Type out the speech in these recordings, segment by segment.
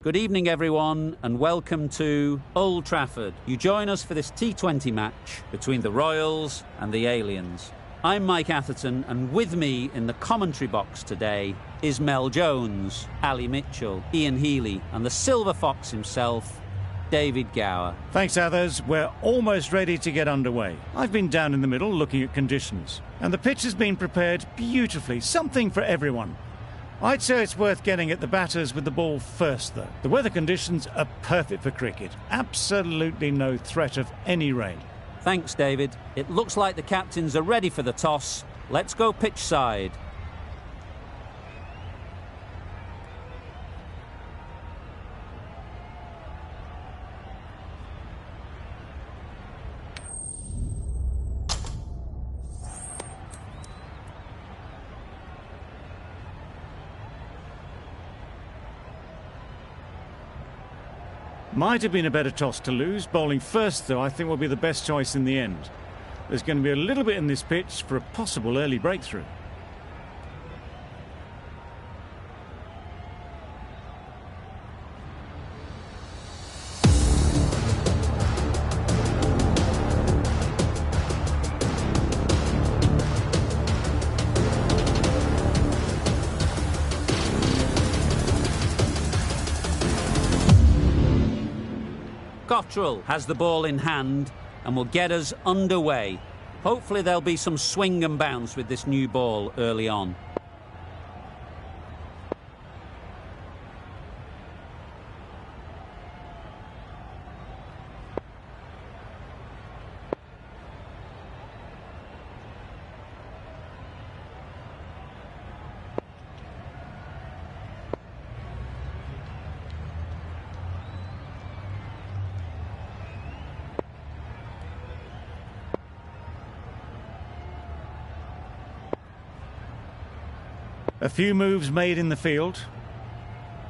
Good evening, everyone, and welcome to Old Trafford. You join us for this T20 match between the Royals and the Aliens. I'm Mike Atherton, and with me in the commentary box today is Mel Jones, Ali Mitchell, Ian Healy, and the Silver Fox himself, David Gower. Thanks, Athers. We're almost ready to get underway. I've been down in the middle looking at conditions, and the pitch has been prepared beautifully, something for everyone. I'd say it's worth getting at the batters with the ball first, though. The weather conditions are perfect for cricket. Absolutely no threat of any rain. Thanks, David. It looks like the captains are ready for the toss. Let's go pitch side. Might have been a better toss to lose. Bowling first, though, I think will be the best choice in the end. There's going to be a little bit in this pitch for a possible early breakthrough. Cottrell has the ball in hand and will get us underway. Hopefully there'll be some swing and bounce with this new ball early on. A few moves made in the field.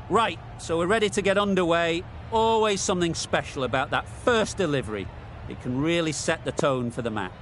Right, so we're ready to get underway. Always something special about that first delivery. It can really set the tone for the match.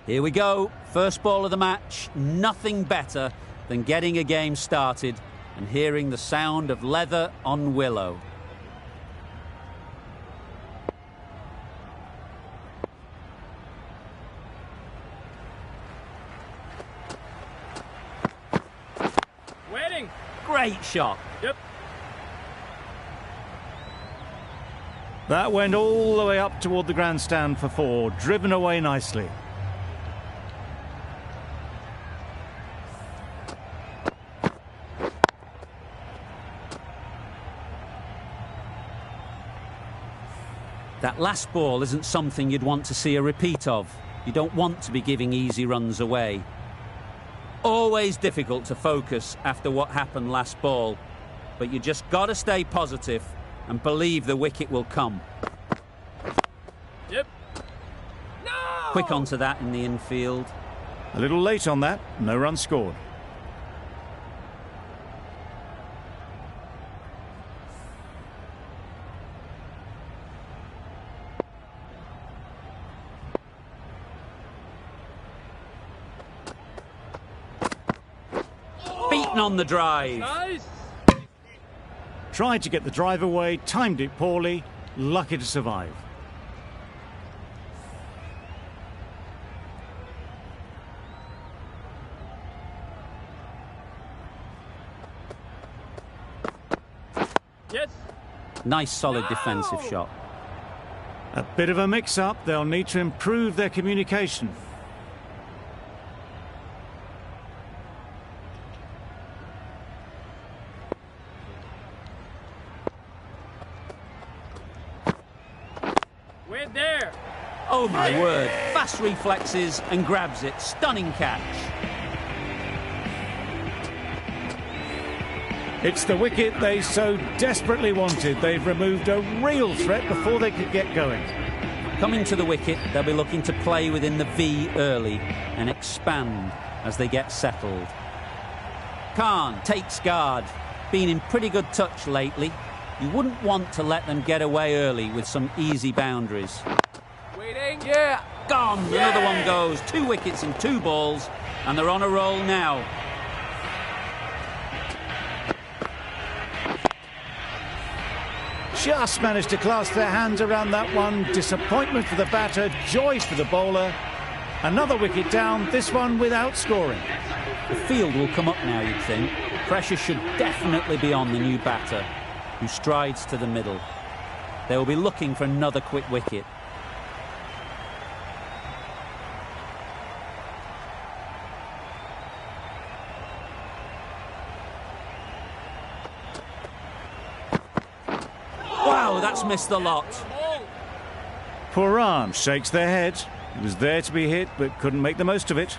Here we go, first ball of the match. Nothing better than getting a game started and hearing the sound of leather on willow. Waiting. Great shot. Yep. That went all the way up toward the grandstand for four, driven away nicely. That last ball isn't something you'd want to see a repeat of. You don't want to be giving easy runs away. Always difficult to focus after what happened last ball, but you just got to stay positive and believe the wicket will come. Yep. No! Quick onto that in the infield. A little late on that, no run scored. Beaten on the drive. Nice. Tried to get the drive away, timed it poorly, lucky to survive. Yes. Nice solid defensive shot. A bit of a mix-up. They'll need to improve their communication. We're there. Oh my word, fast reflexes and grabs it. Stunning catch. It's the wicket they so desperately wanted. They've removed a real threat before they could get going. Coming to the wicket, they'll be looking to play within the V early and expand as they get settled. Khan takes guard. Been in pretty good touch lately. You wouldn't want to let them get away early with some easy boundaries. Waiting. Yeah. Gone. Yeah. Another one goes. 2 wickets in 2 balls, and they're on a roll now. Just managed to clasp their hands around that one. Disappointment for the batter, joy for the bowler. Another wicket down, this one without scoring. The field will come up now, you'd think. Pressure should definitely be on the new batter, who strides to the middle. They will be looking for another quick wicket. Wow, that's missed the lot. Puran shakes their head. It was there to be hit, but couldn't make the most of it.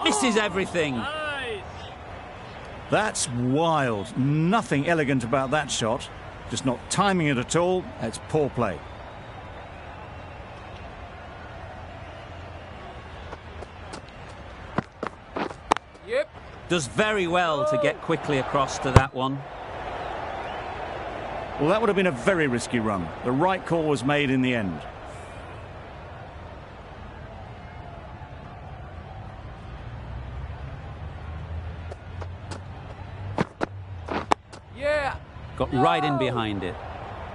Misses everything. Nice. That's wild. Nothing elegant about that shot. Just not timing it at all. That's poor play. Yep. Does very well to get quickly across to that one. Well, that would have been a very risky run. The right call was made in the end. Yeah. Got right in behind it.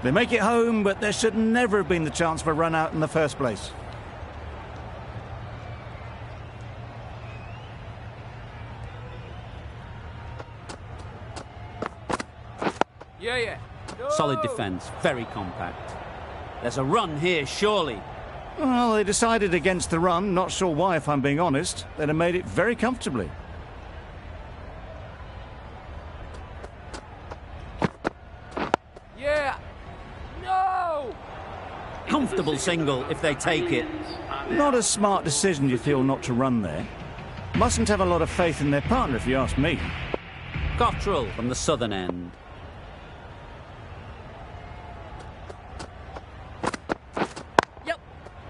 They make it home, but there should never have been the chance for a run out in the first place. Yeah. Solid defence, very compact. There's a run here, surely. Well, they decided against the run. Not sure why, if I'm being honest. They'd have made it very comfortably. Yeah. No. Comfortable single if they take it. Not a smart decision, you feel, not to run there. Mustn't have a lot of faith in their partner, if you ask me. Cottrell from the southern end.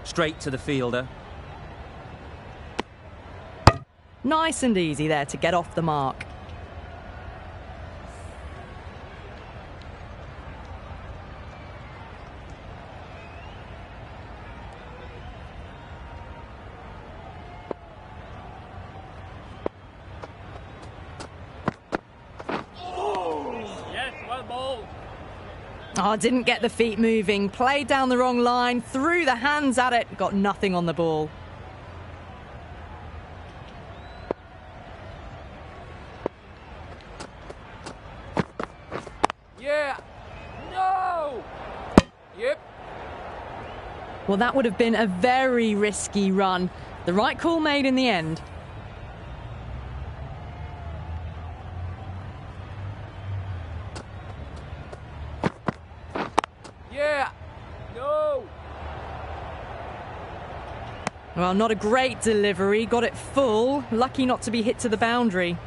Straight to the fielder. Nice and easy there to get off the mark. Yes, well bowled. Oh, didn't get the feet moving, played down the wrong line, threw the hands at it, got nothing on the ball. Yeah. No. Yep. Well, that would have been a very risky run. The right call made in the end. Yeah. No. Well, not a great delivery, got it full, lucky not to be hit to the boundary.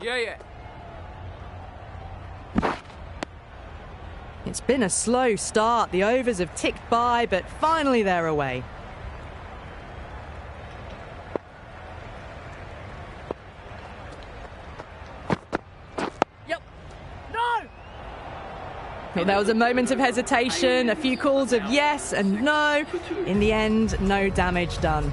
Yeah. It's been a slow start. The overs have ticked by, but finally they're away. Yep. No. Well, there was a moment of hesitation, a few calls of yes and no. In the end, no damage done.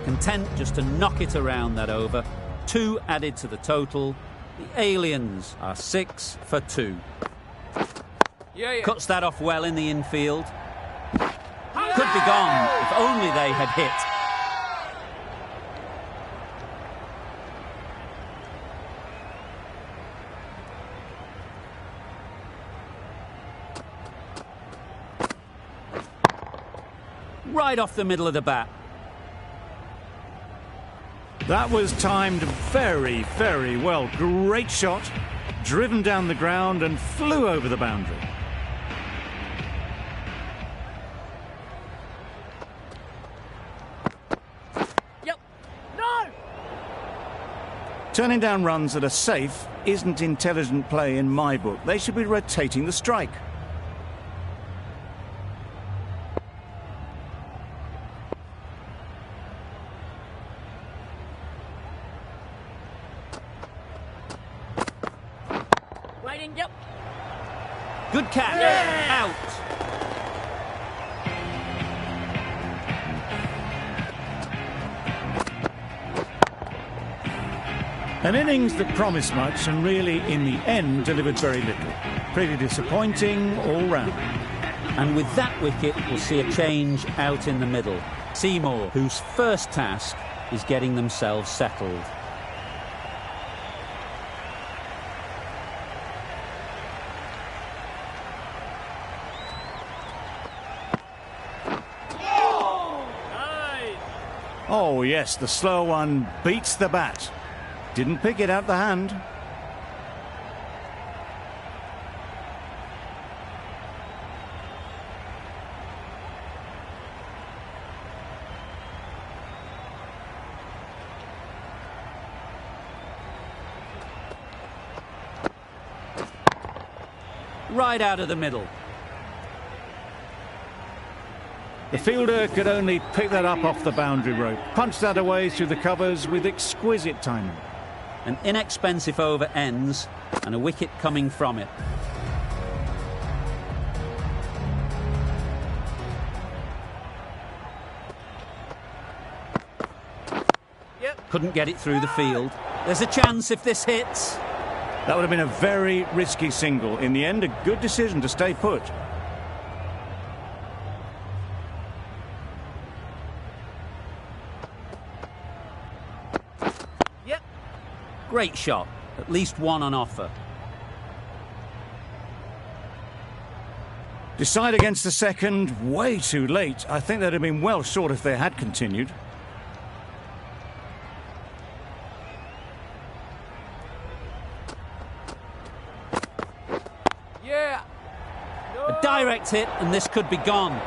Content just to knock it around that over. 2 added to the total. The Aliens are 6 for 2. Yeah, yeah. Cuts that off well in the infield. Could be gone if only they had hit. Right off the middle of the bat. That was timed very, very well. Great shot, driven down the ground and flew over the boundary. Yep. No! Turning down runs that are safe isn't intelligent play in my book. They should be rotating the strike. Waiting, yep. Good catch. Yeah! Out. An innings that promised much and really, in the end, delivered very little. Pretty disappointing all round. And with that wicket, we'll see a change out in the middle. Seymour, whose first task is getting themselves settled. Oh, yes, the slow one beats the bat. Didn't pick it out the hand. Right out of the middle. The fielder could only pick that up off the boundary rope. Punched that away through the covers with exquisite timing. An inexpensive over ends and a wicket coming from it. Yep. Couldn't get it through the field. There's a chance if this hits. That would have been a very risky single. In the end, a good decision to stay put. Yep. Great shot. At least one on offer. Decide against the second, way too late. I think they'd have been well short if they had continued. Yeah. No. A direct hit and this could be gone.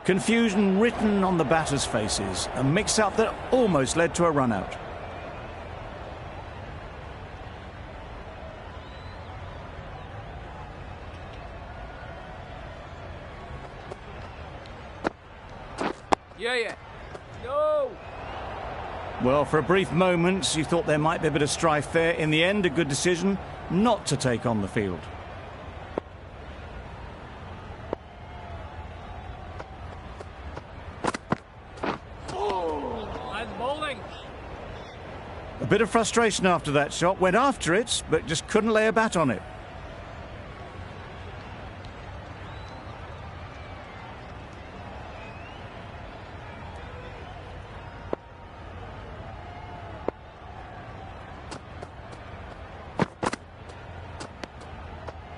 Confusion written on the batters' faces. A mix-up that almost led to a run-out. Yeah. No. Well, for a brief moment, you thought there might be a bit of strife there. In the end, a good decision not to take on the field. I'm bowling. A bit of frustration after that shot. Went after it, but just couldn't lay a bat on it.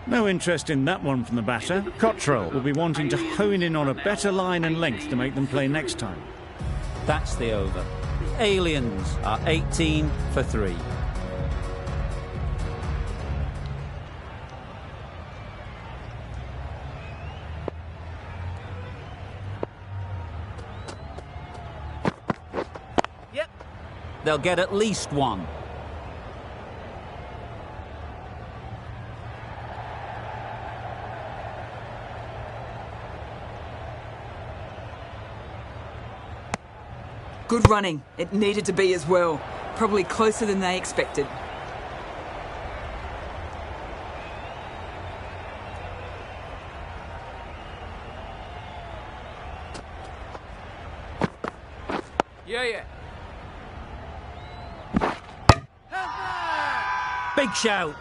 No interest in that one from the batter. Cottrell will be wanting to hone in on a better line and length to make them play next time. That's the over. The Aliens are 18 for 3. Yep. They'll get at least one. Good running. It needed to be as well. Probably closer than they expected. Yeah. Big shout.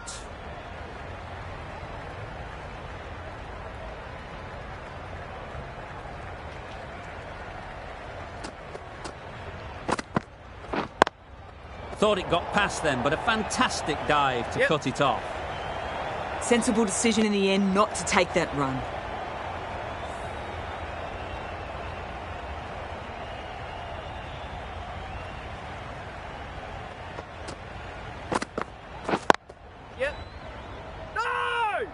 Thought it got past them, but a fantastic dive to cut it off. Sensible decision in the end not to take that run. Yep. No!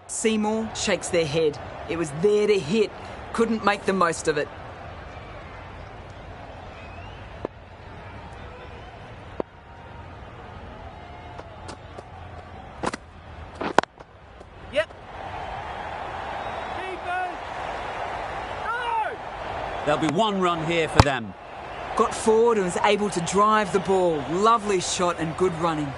Seymour shakes their head. It was there to hit. Couldn't make the most of it. Yep. Keepers! No! There'll be one run here for them. Got forward and was able to drive the ball. Lovely shot and good running.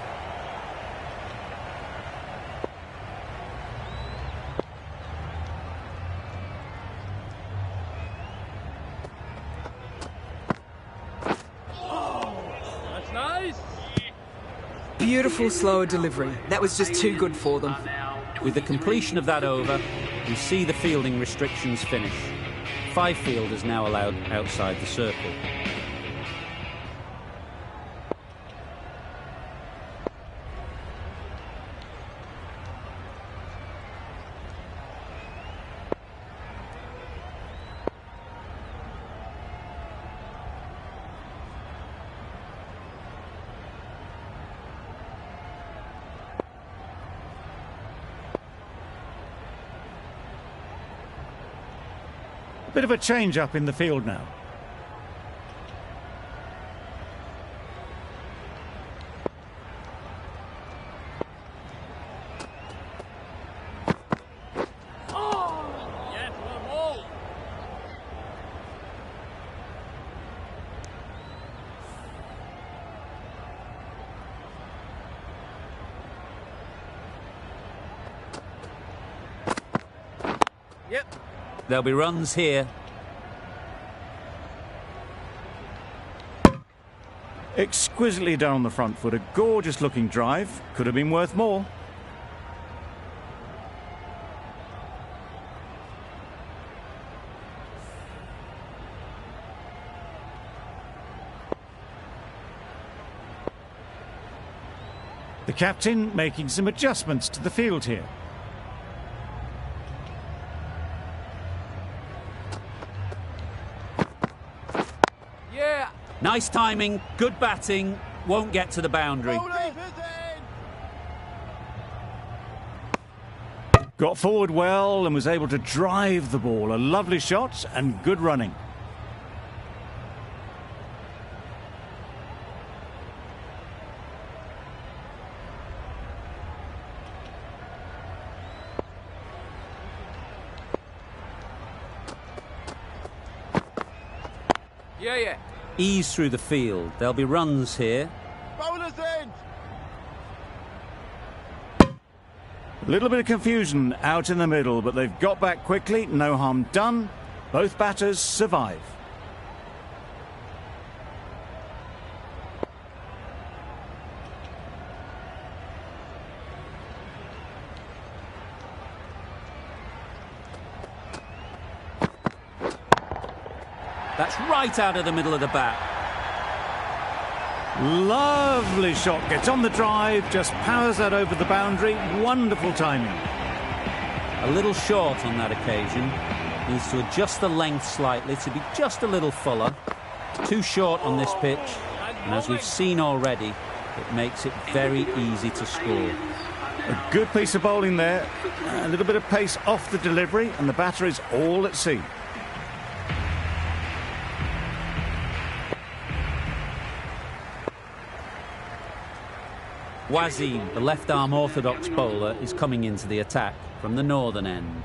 That's nice. Beautiful slower delivery. That was just too good for them. With the completion of that over, we see the fielding restrictions finish. 5 fielders now allowed outside the circle. A bit of a change-up in the field now. Yes, one more. Yep. There'll be runs here. Exquisitely done on the front foot. A gorgeous-looking drive. Could have been worth more. The captain making some adjustments to the field here. Yeah. Nice timing, good batting, won't get to the boundary. Got forward well and was able to drive the ball. A lovely shot and good running. Yeah, yeah. Ease through the field. There'll be runs here. Bowler's end. A little bit of confusion out in the middle, but they've got back quickly. No harm done. Both batters survive. That's right out of the middle of the bat. Lovely shot. Gets on the drive, just powers that over the boundary. Wonderful timing. A little short on that occasion. Needs to adjust the length slightly to be just a little fuller. Too short on this pitch. And as we've seen already, it makes it very easy to score. A good piece of bowling there. A little bit of pace off the delivery, and the batter is all at sea. Wazim, the left-arm orthodox bowler, is coming into the attack from the northern end.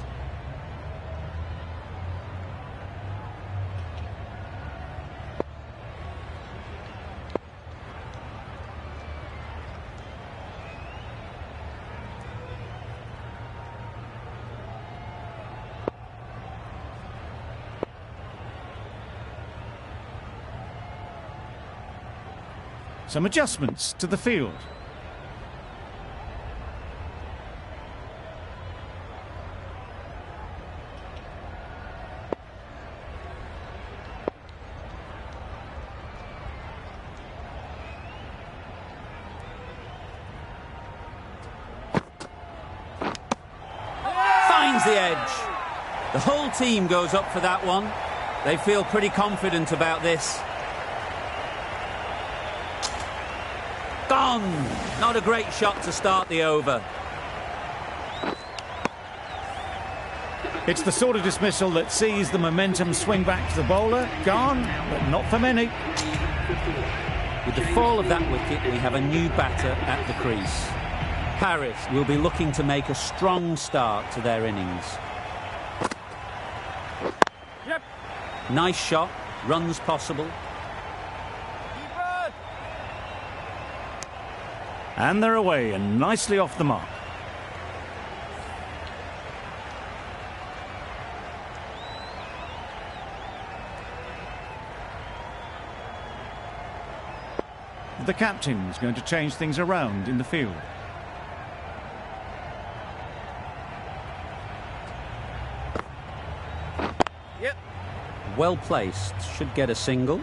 some adjustments to the field. Finds the edge. The whole team goes up for that one. They feel pretty confident about this. Gone! Not a great shot to start the over. It's the sort of dismissal that sees the momentum swing back to the bowler. Gone, but not for many. With the fall of that wicket, we have a new batter at the crease. Paris will be looking to make a strong start to their innings. Yep. Nice shot, runs possible. Keep on. And they're away and nicely off the mark. The captain's going to change things around in the field. Yep. Well placed, should get a single.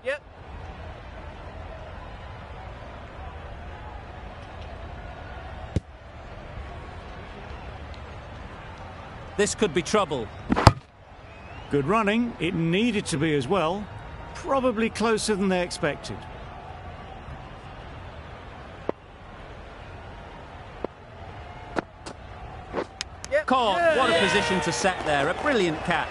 Yep. This could be trouble. Good running. It needed to be as well. Probably closer than they expected. Yep. Caught. What a position to set there. A brilliant catch.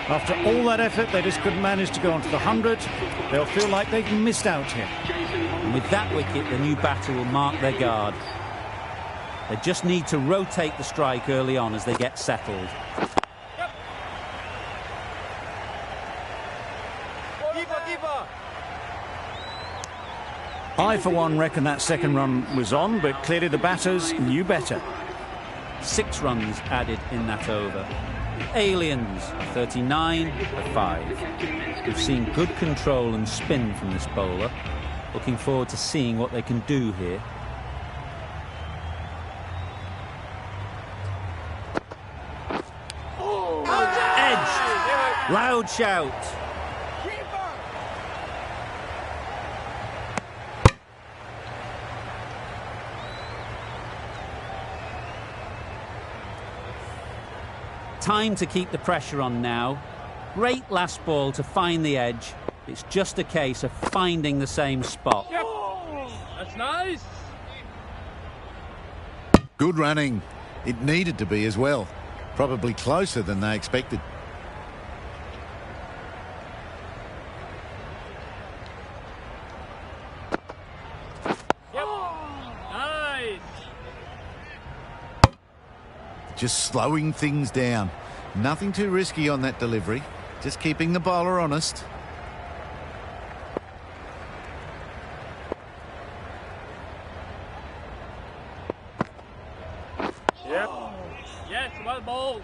After all that effort, they just couldn't manage to go onto the 100. They'll feel like they've missed out here. And with that wicket, the new batter will mark their guard. They just need to rotate the strike early on as they get settled. Yep. Keeper. I, for one, reckon that second run was on, but clearly the batters knew better. 6 runs added in that over. Aliens, 39 for 5. We've seen good control and spin from this bowler. Looking forward to seeing what they can do here. Edged! Loud shout. Time to keep the pressure on now. Great last ball to find the edge. It's just a case of finding the same spot. Yep. That's nice. Good running. It needed to be as well. Probably closer than they expected. Yep. Nice. Just slowing things down. Nothing too risky on that delivery. Just keeping the bowler honest. Yep. Yes, well bowled.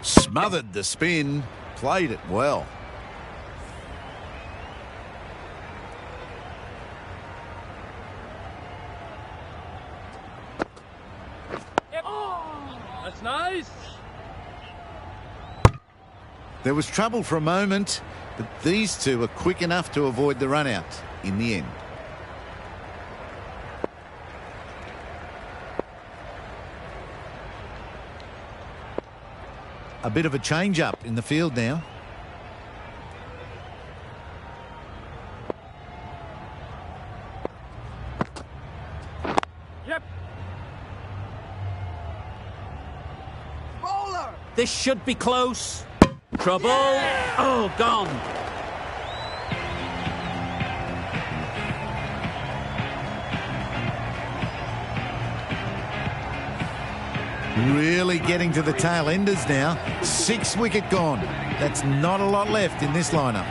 Smothered the spin. Played it well. Yep. That's nice. There was trouble for a moment, but these two are quick enough to avoid the run out in the end. A bit of a change-up in the field now. Yep. Bowler! This should be close. Trouble. Oh, gone. Really getting to the tail enders now. 6 wicket gone. That's not a lot left in this lineup.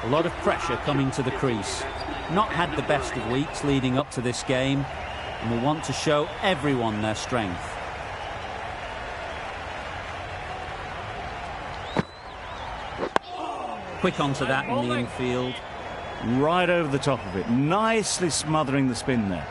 A lot of pressure coming to the crease. Not had the best of weeks leading up to this game and will want to show everyone their strength. Quick onto that in the infield. Right over the top of it, nicely smothering the spin there.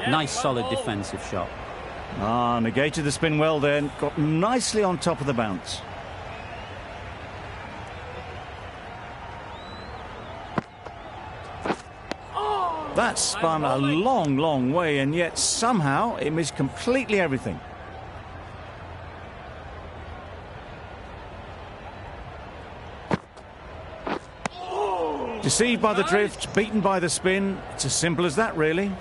Nice solid defensive shot. Negated the spin well then, got nicely on top of the bounce. That spun a long, long way, and yet somehow it missed completely everything. Deceived by the drift, beaten by the spin. It's as simple as that, really.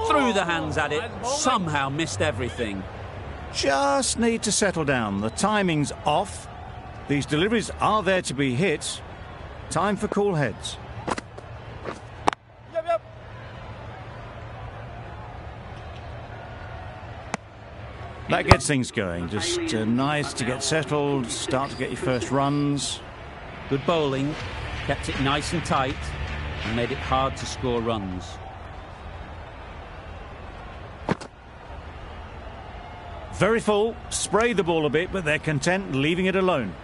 Threw the hands at it, somehow missed everything. Just need to settle down. The timing's off. These deliveries are there to be hit. Time for cool heads. That gets things going. Just nice to get settled, start to get your first runs. Good bowling, kept it nice and tight and made it hard to score runs. Very full, sprayed the ball a bit, but they're content leaving it alone.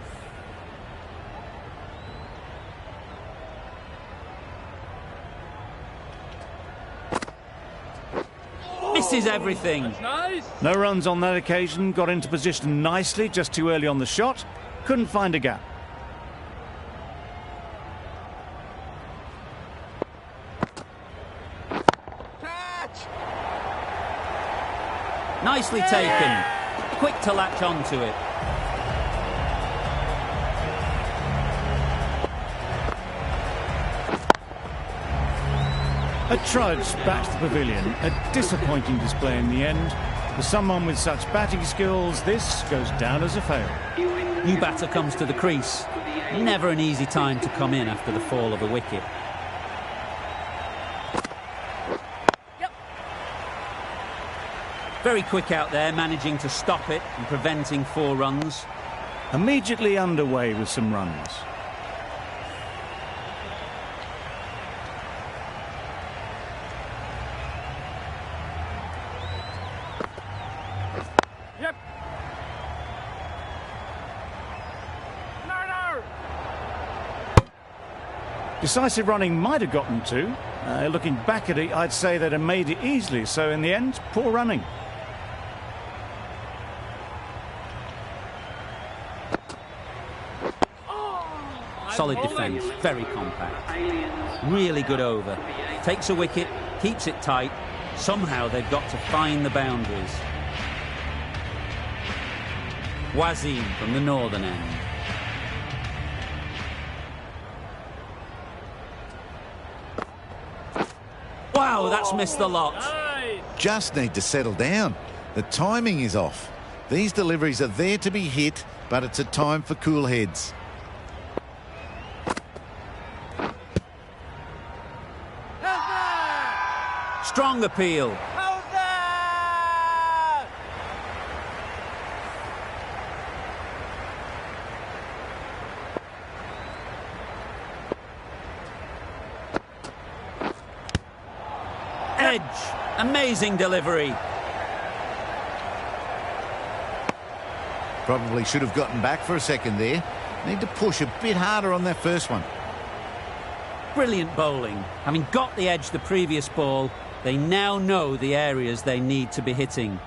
Misses everything. Nice. No runs on that occasion, got into position nicely, just too early on the shot, couldn't find a gap. Nicely taken. Quick to latch onto it. A trudge back to the pavilion. A disappointing display in the end. For someone with such batting skills, this goes down as a fail. New batter comes to the crease. Never an easy time to come in after the fall of a wicket. Very quick out there, managing to stop it and preventing 4 runs. Immediately underway with some runs. Yep. No. Decisive running might have gotten 2. Looking back at it, I'd say they'd have made it easily. So in the end, poor running. Solid defence, very compact. Really good over. Takes a wicket, keeps it tight. Somehow they've got to find the boundaries. Wasim from the northern end. Wow, that's missed the lot. Nice. Just need to settle down. The timing is off. These deliveries are there to be hit, but it's a time for cool heads. Strong appeal. Edge. Amazing delivery. Probably should have gotten back for a second there. Need to push a bit harder on that first one. Brilliant bowling. Having got the edge the previous ball, they now know the areas they need to be hitting.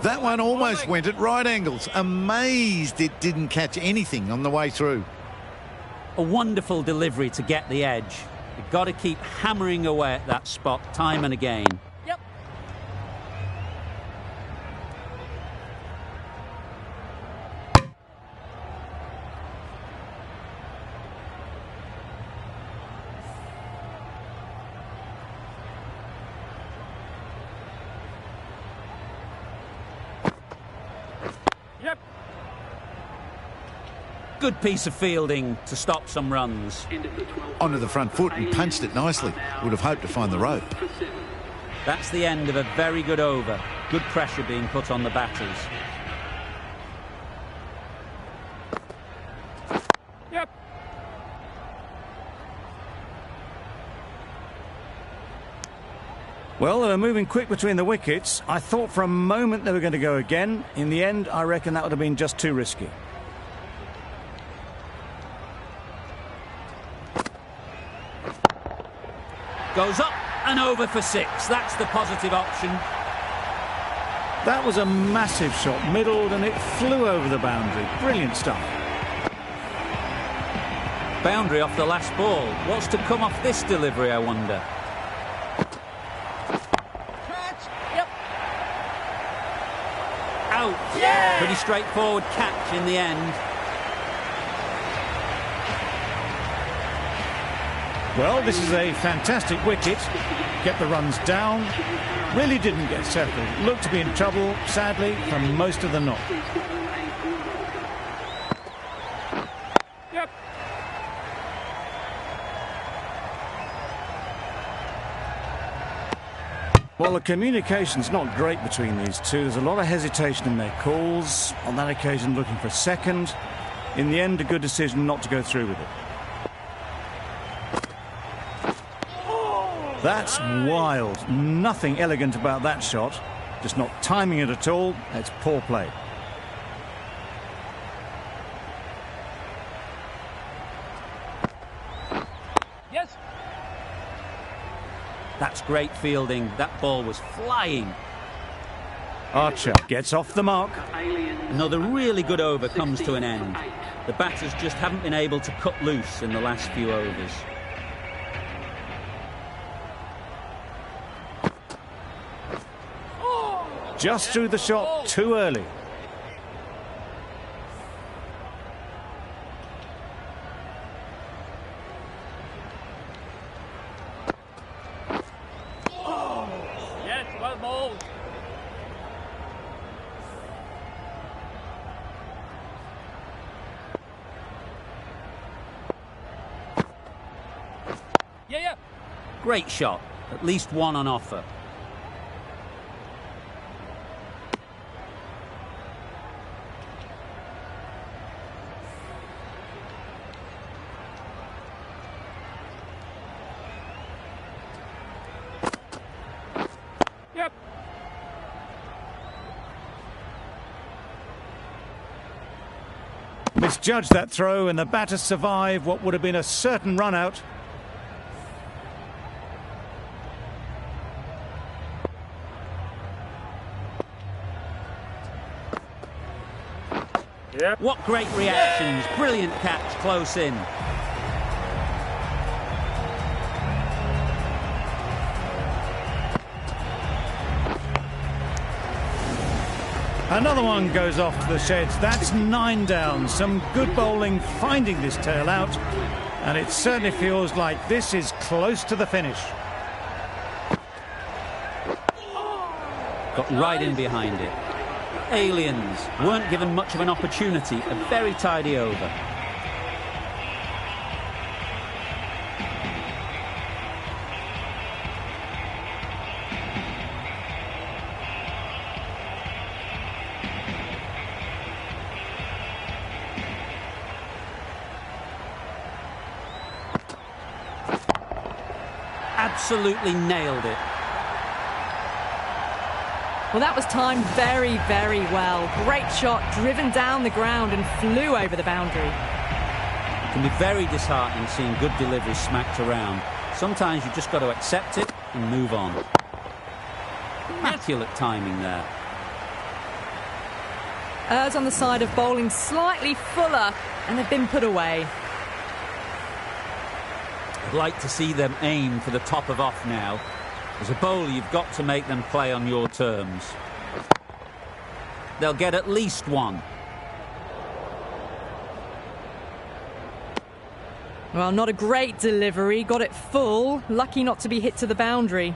That one almost went at right angles. Amazed it didn't catch anything on the way through. A wonderful delivery to get the edge. You've got to keep hammering away at that spot time and again. Yep. Yep. Good piece of fielding to stop some runs. Onto the front foot and punched it nicely. Would have hoped to find the rope. That's the end of a very good over. Good pressure being put on the batters. Yep. Well, they were moving quick between the wickets. I thought for a moment they were going to go again. In the end, I reckon that would have been just too risky. Goes up and over for 6. That's the positive option. That was a massive shot, middled, and it flew over the boundary. Brilliant stuff. Boundary off the last ball. What's to come off this delivery, I wonder? Yep. Out. Yeah. Pretty straightforward catch in the end. Well, this is a fantastic wicket. Get the runs down. Really didn't get settled. Looked to be in trouble, sadly, for most of the knock. Yep. Well, the communication's not great between these two. There's a lot of hesitation in their calls. On that occasion, looking for a second. In the end, a good decision not to go through with it. That's wild. Nothing elegant about that shot. Just not timing it at all. It's poor play. Yes. That's great fielding. That ball was flying. Archer gets off the mark. Another really good over comes to an end. The batters just haven't been able to cut loose in the last few overs. Just threw the shot too early. Yes, well bowled. Yeah. Great shot. At least one on offer. Yep. Misjudged that throw, and the batters survive what would have been a certain run out. Yep. What great reactions. Brilliant catch close in. Another one goes off to the sheds. That's 9 down. Some good bowling finding this tail out. And it certainly feels like this is close to the finish. Got right in behind it. Aliens weren't given much of an opportunity. A very tidy over. Absolutely nailed it. Well, that was timed very, very well. Great shot, driven down the ground and flew over the boundary. It can be very disheartening seeing good deliveries smacked around. Sometimes you've just got to accept it and move on. Immaculate timing there. errs on the side of bowling slightly fuller, and they've been put away. I'd like to see them aim for the top of off now. As a bowler, you've got to make them play on your terms. They'll get at least one. Well, not a great delivery. Got it full. Lucky not to be hit to the boundary.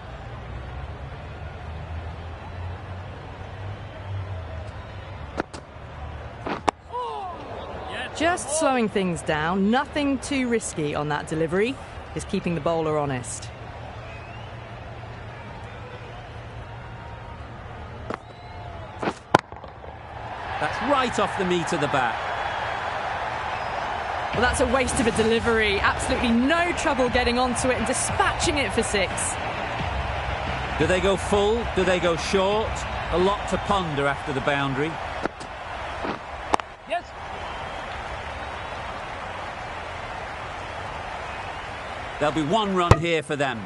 Just slowing things down. Nothing too risky on that delivery. Just keeping the bowler honest. That's right off the meat of the bat. Well, that's a waste of a delivery. Absolutely no trouble getting onto it and dispatching it for 6. Do they go full? Do they go short? A lot to ponder after the boundary. Yes. There'll be 1 run here for them.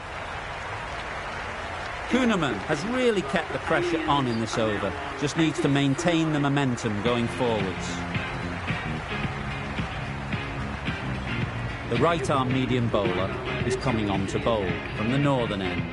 Kuhnemann has really kept the pressure on in this over. Just needs to maintain the momentum going forwards. The right-arm medium bowler is coming on to bowl from the northern end.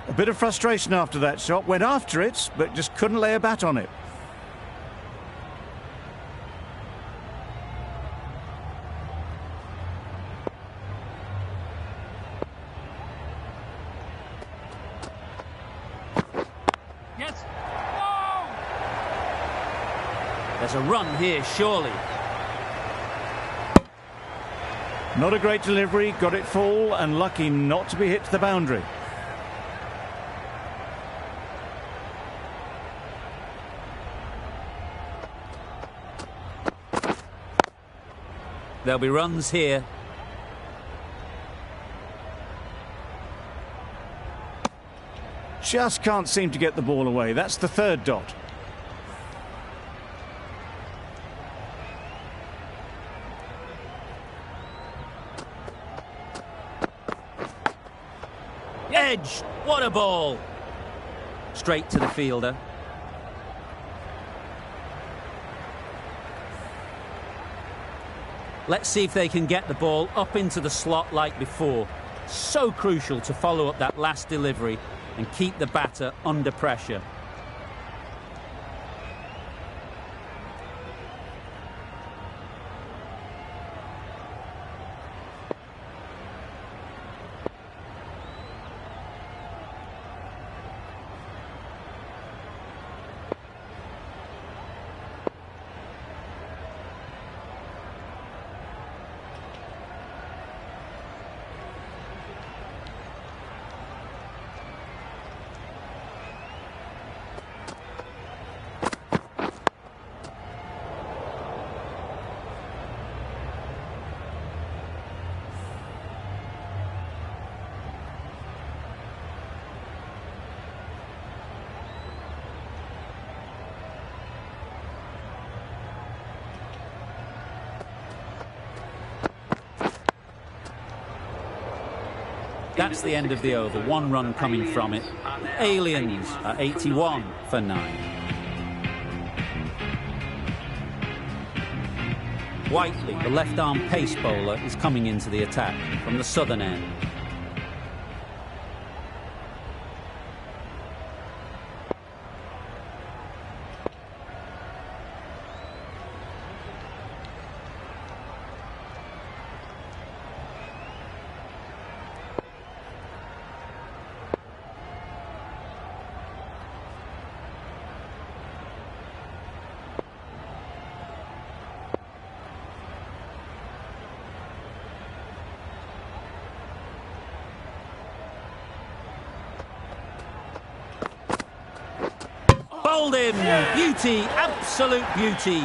A bit of frustration after that shot. Went after it, but just couldn't lay a bat on it. Yes. No! There's a run here, surely. Not a great delivery, got it full and lucky not to be hit to the boundary. There'll be runs here. Just can't seem to get the ball away. That's the 3rd dot. Edge! What a ball! Straight to the fielder. Let's see if they can get the ball up into the slot like before. So crucial to follow up that last delivery and keep the batter under pressure. That's the end of the over. 1 run coming from it. Aliens are 81 for 9. Whiteley, the left-arm pace bowler, is coming into the attack from the southern end. Bowled in. Beauty, absolute beauty.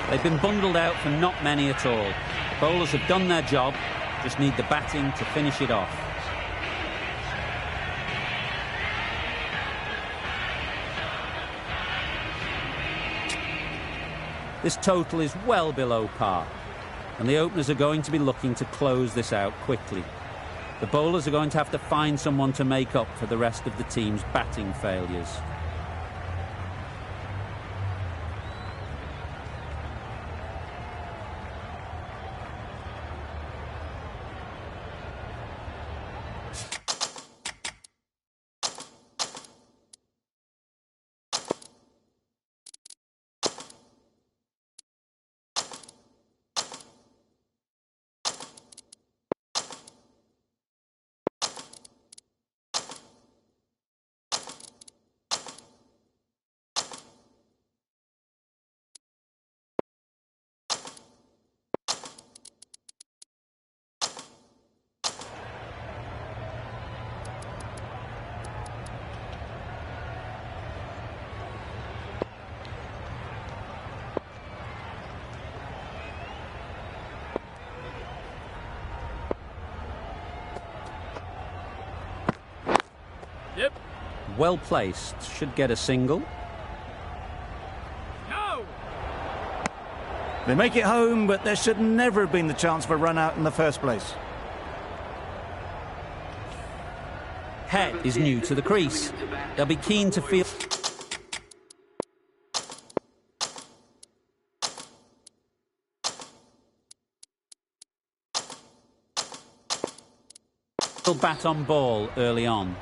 They've been bundled out for not many at all. The bowlers have done their job, just need the batting to finish it off. This total is well below par, and the openers are going to be looking to close this out quickly. The bowlers are going to have to find someone to make up for the rest of the team's batting failures. Yep. Well placed, should get a single. No! They make it home, but there should never have been the chance for a run out in the first place. Head is new to the crease. They'll be keen to feel... bat on ball early on.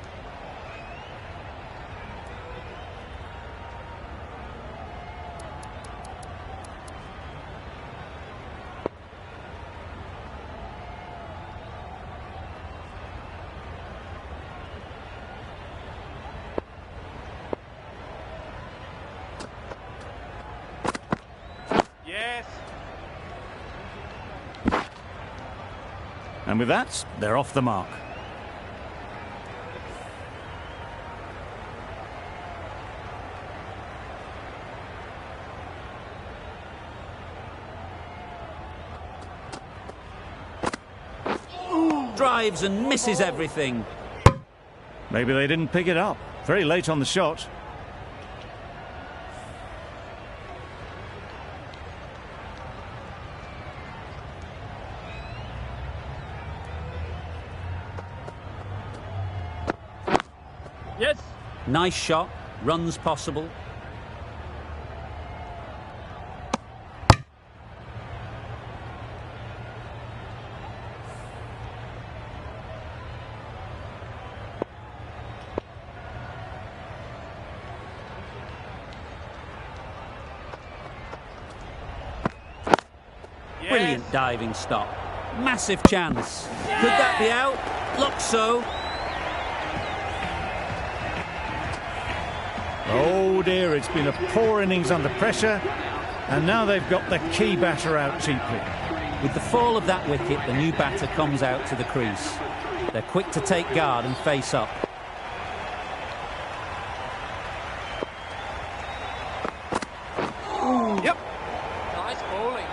Yes! And with that, they're off the mark. Drives and misses everything. Maybe they didn't pick it up. Very late on the shot. Yes! Nice shot, runs possible. Brilliant diving stop. Massive chance. Could that be out? Looks so. Oh dear, it's been a poor innings under pressure, and now they've got the key batter out cheaply. With the fall of that wicket, the new batter comes out to the crease. They're quick to take guard and face up. Yep. Nice bowling.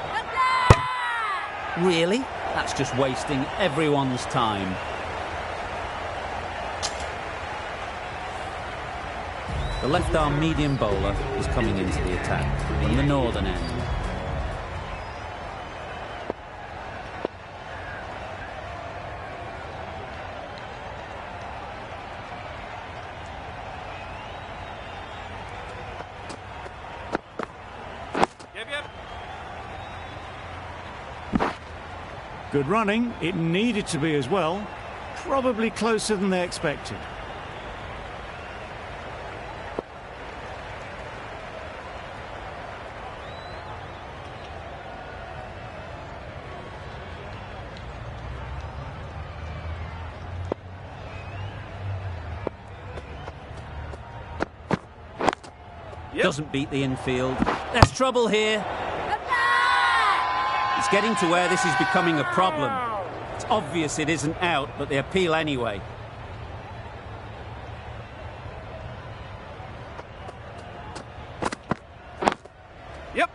Really? That's just wasting everyone's time. The left-arm medium bowler is coming into the attack from the northern end. Good running. It needed to be as well. Probably closer than they expected. Yep. Doesn't beat the infield. There's trouble here. It's getting to where this is becoming a problem. It's obvious it isn't out, but they appeal anyway. Yep.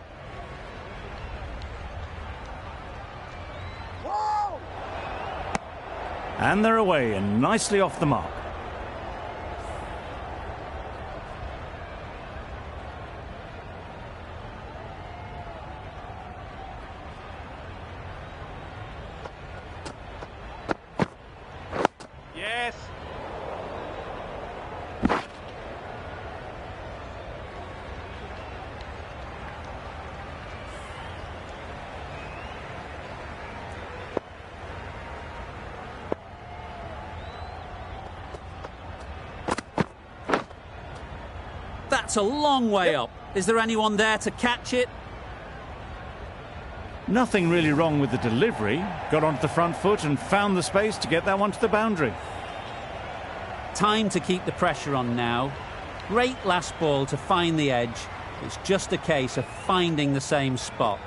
And they're away and nicely off the mark. Yes. That's a long way up. Is there anyone there to catch it? Nothing really wrong with the delivery. Got onto the front foot and found the space to get that one to the boundary. Time to keep the pressure on now. Great last ball to find the edge. It's just a case of finding the same spot.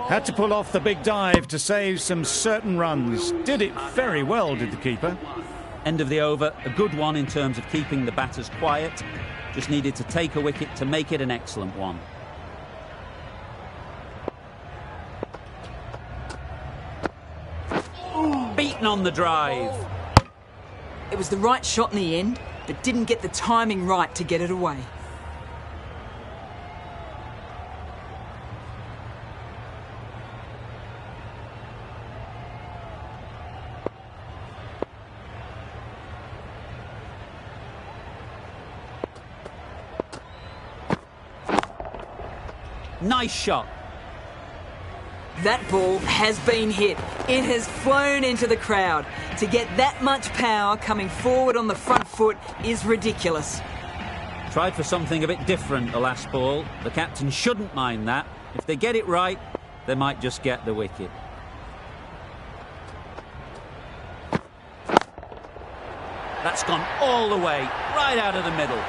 Had to pull off the big dive to save some certain runs. Did it very well, did the keeper. End of the over, a good one in terms of keeping the batters quiet. Just needed to take a wicket to make it an excellent one. Beaten on the drive. It was the right shot in the end, but didn't get the timing right to get it away. Nice shot. That ball has been hit. It has flown into the crowd. To get that much power coming forward on the front foot is ridiculous. Tried for something a bit different the last ball. The captain shouldn't mind that. If they get it right, they might just get the wicket. That's gone all the way, right out of the middle.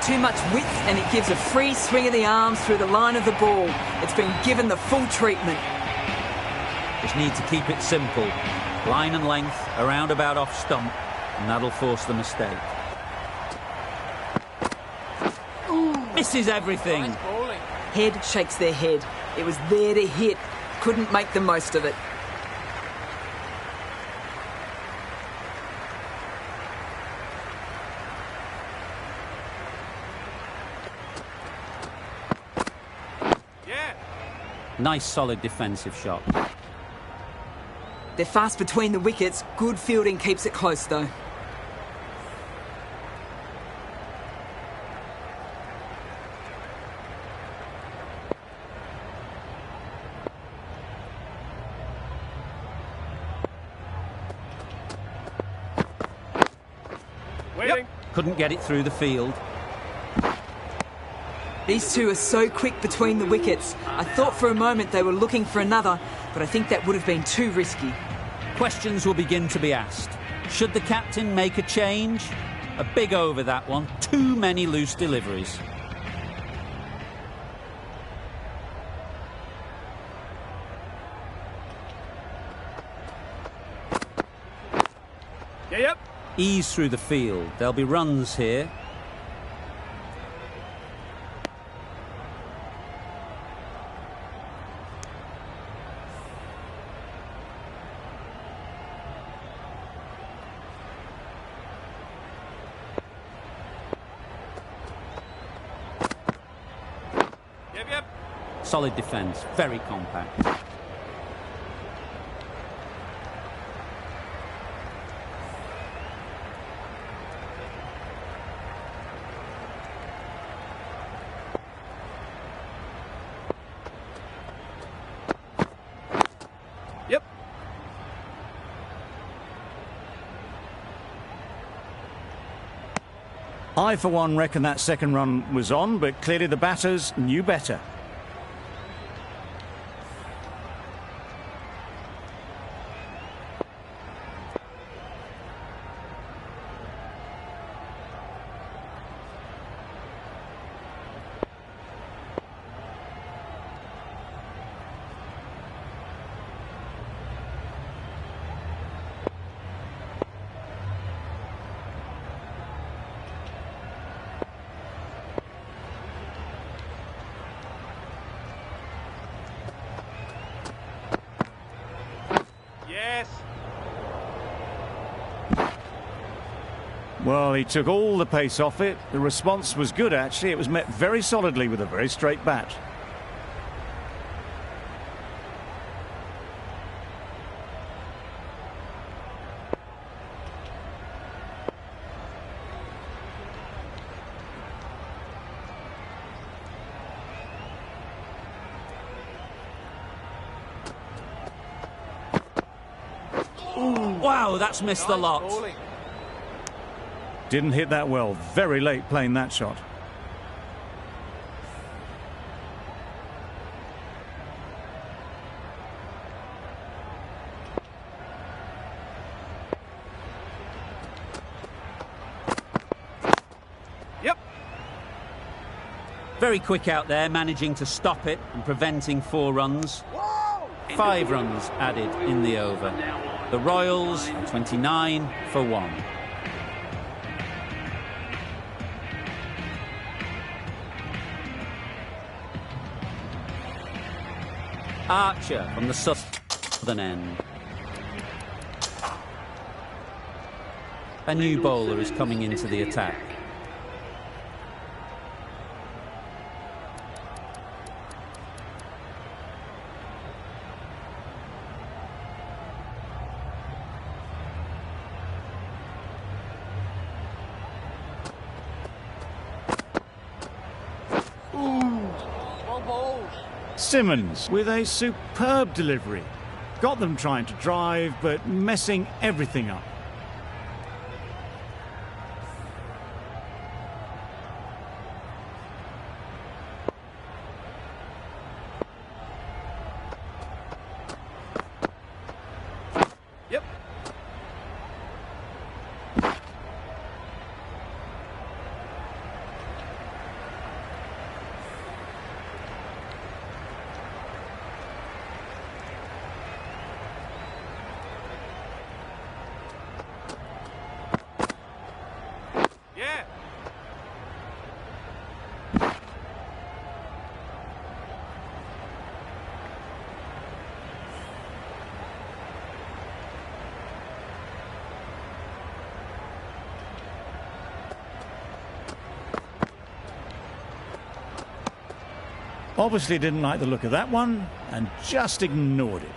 Too much width and it gives a free swing of the arms through the line of the ball. It's been given the full treatment. Just need to keep it simple. Line and length, around about off stump, and that'll force the mistake. Misses everything. Nice bowling. Head shakes their head. It was there to hit. Couldn't make the most of it. Nice solid defensive shot. They're fast between the wickets. Good fielding keeps it close though. Waiting. Couldn't get it through the field. These two are so quick between the wickets. I thought for a moment they were looking for another, but I think that would have been too risky. Questions will begin to be asked. Should the captain make a change? A big over that one. Too many loose deliveries. Yep. Ease through the field. There'll be runs here. Yep. Solid defence, very compact. Yep. I, for one, reckon that second run was on, but clearly the batters knew better. Well, he took all the pace off it. The response was good, actually. It was met very solidly with a very straight bat. Wow, that's missed the lot. Didn't hit that well. Very late playing that shot. Yep. Very quick out there, managing to stop it and preventing 4 runs. 5 runs added in the over. The Royals are 29 for 1. Archer from the southern end. A new bowler is coming into the attack. Simmons with a superb delivery. Got them trying to drive, but messing everything up. Yep. Obviously didn't like the look of that one and just ignored it.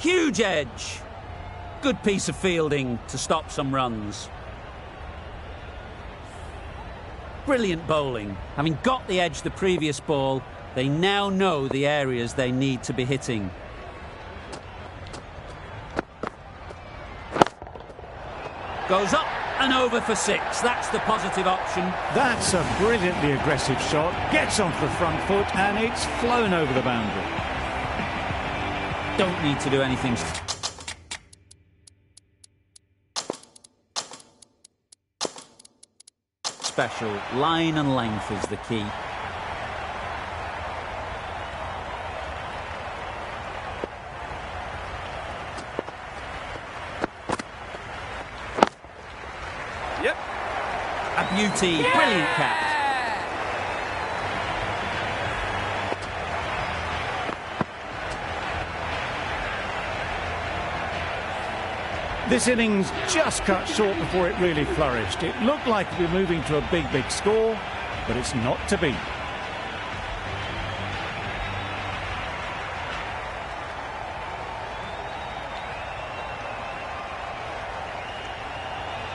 Huge edge. Good piece of fielding to stop some runs. Brilliant bowling. Having got the edge the previous ball, they now know the areas they need to be hitting. Goes up and over for 6. That's the positive option. That's a brilliantly aggressive shot. Gets onto the front foot and it's flown over the boundary. Don't need to do anything special. Line and length is the key. Yep. A beauty. Yeah! Brilliant catch. This innings just cut short before it really flourished. It looked like we were moving to a big score, but it's not to be.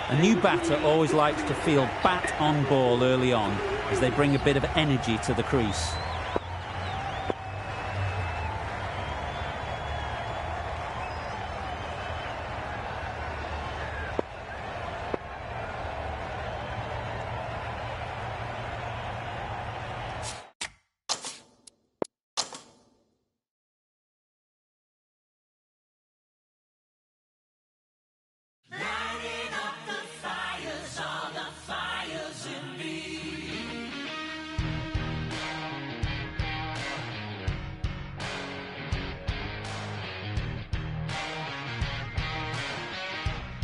A new batter always likes to feel bat on ball early on, as they bring a bit of energy to the crease.